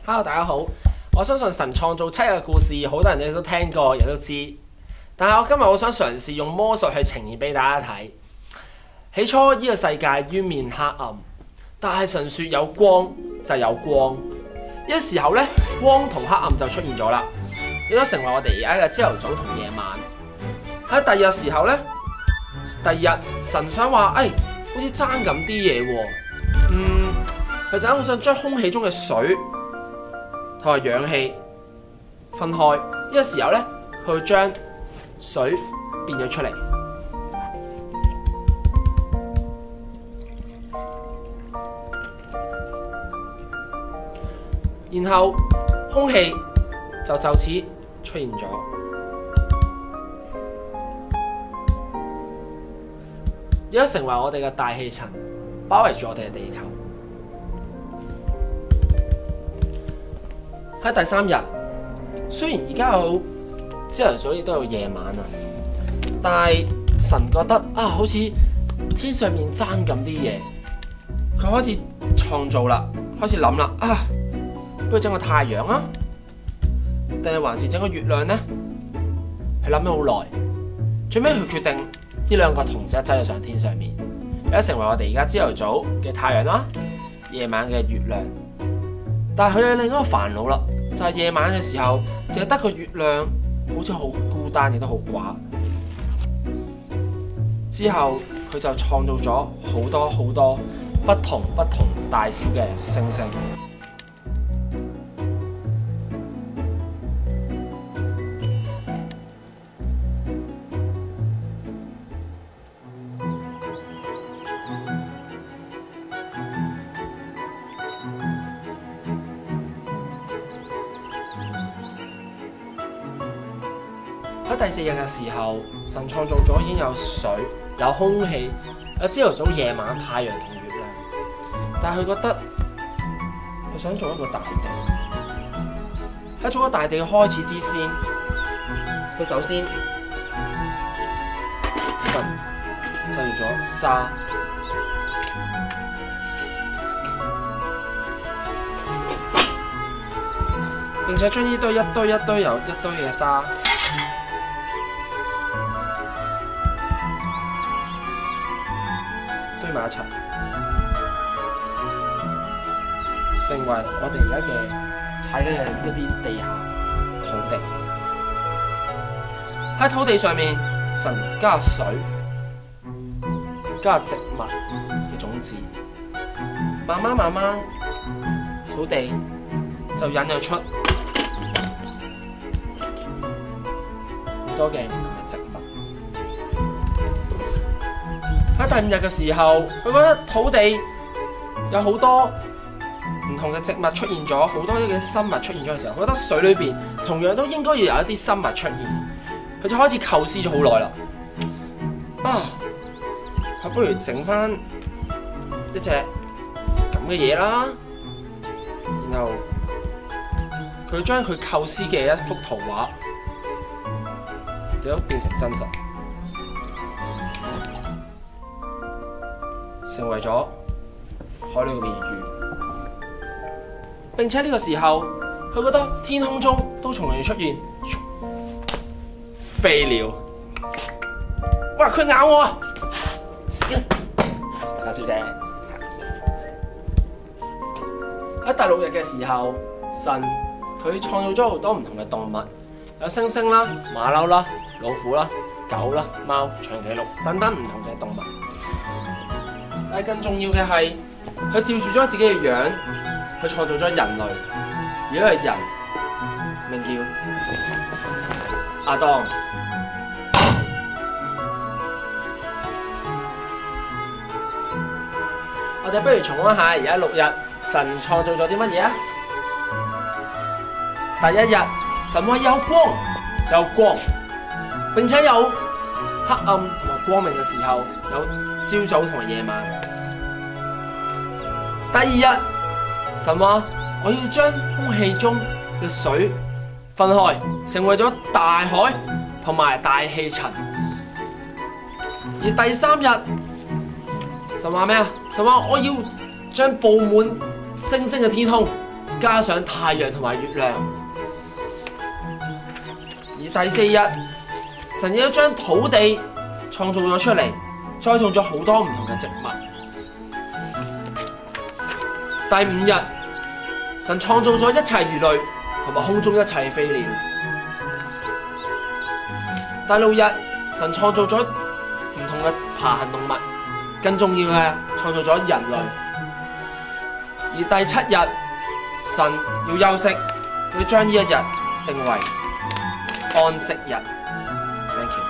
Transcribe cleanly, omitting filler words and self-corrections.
Hello， 大家好。我相信神創造七日嘅故事，好多人亦都聽過，亦都知。但係我今日好想嘗試用魔術去呈現俾大家睇。起初呢個世界淵面黑暗，但係神說有光就有光。呢個時候呢，光同黑暗就出現咗啦，亦都成為我哋而家嘅朝頭早同夜晚。喺第二日時候呢，第二日神想話，好似爭咁啲嘢喎。佢就好想將空氣中嘅水同埋氧氣分開。呢個時候呢，佢會將水變咗出嚟，然後空氣就此出現咗，亦都成為我哋嘅大氣層，包圍住我哋嘅地球。喺第三日，雖然而家有朝頭早亦都有夜晚啊，但係神覺得好似天上面爭咁啲嘢，佢開始創造啦，開始諗啦，不如整個太陽啊，定係還是整個月亮呢？佢諗咗好耐，最尾佢決定呢兩個同時一擠咗上天上面，而家成為我哋而家朝頭早嘅太陽啦，夜晚嘅月亮。但係佢有另一個煩惱啦，就係夜晚嘅時候，淨係得個月亮，好似好孤單，亦都好寡。之後佢就創造咗好多好多不同大小嘅星星。喺第四日嘅時候，神創造咗已經有水、有空氣、有朝頭早、夜晚、太陽同月亮。但係佢覺得佢想做一個大地。喺做一個大地嘅開始之先，佢首先就用咗沙，並且將呢堆一堆又一堆嘅沙堆埋一齊，成為我哋而家嘅踩緊嘅一啲地下土地。喺土地上面，神加水，加植物嘅種子，慢慢，土地就引誘出好多嘅唔同嘅植物。喺第五日嘅時候，佢覺得土地有好多唔同嘅植物出現咗，好多嘅生物出現咗嘅時候，佢覺得水裏邊同樣都應該要有一啲生物出現。佢就開始構思咗好耐啦。佢不如整翻一隻咁嘅嘢啦，然後佢將佢構思嘅一幅圖畫，亦都變成真實。成為咗海裏嘅魚，並且呢個時候，佢覺得天空中都從嚟出現飛鳥。哇！佢咬我啊！夏小姐喺第六日嘅時候，神佢創造咗好多唔同嘅動物，有猩猩啦、馬騮啦、老虎啦、狗啦、貓、長頸鹿等等唔同嘅動物。但係更重要嘅係，佢照住咗自己嘅樣，佢創造咗人類。而呢個人名叫亞當。我哋不如重溫下而家6日神創造咗啲乜嘢啊？第一日，神話有光就有光，並且有黑暗同埋光明嘅時候，有朝早同埋夜晚。第二日，神話我要將空氣中嘅水分開，成為咗大海同埋大氣層。而第三日，神話咩啊？神話我要將佈滿星星嘅天空加上太陽同埋月亮。而第四日，神亦都將土地創造咗出嚟，栽種咗好多唔同嘅植物。第五日，神創造咗一切魚類同埋空中一切飛鳥。第六日，神創造咗唔同嘅爬行動物，更重要嘅創造咗人類。而第七日，神要休息，佢將呢一日定為安息日。Thank you。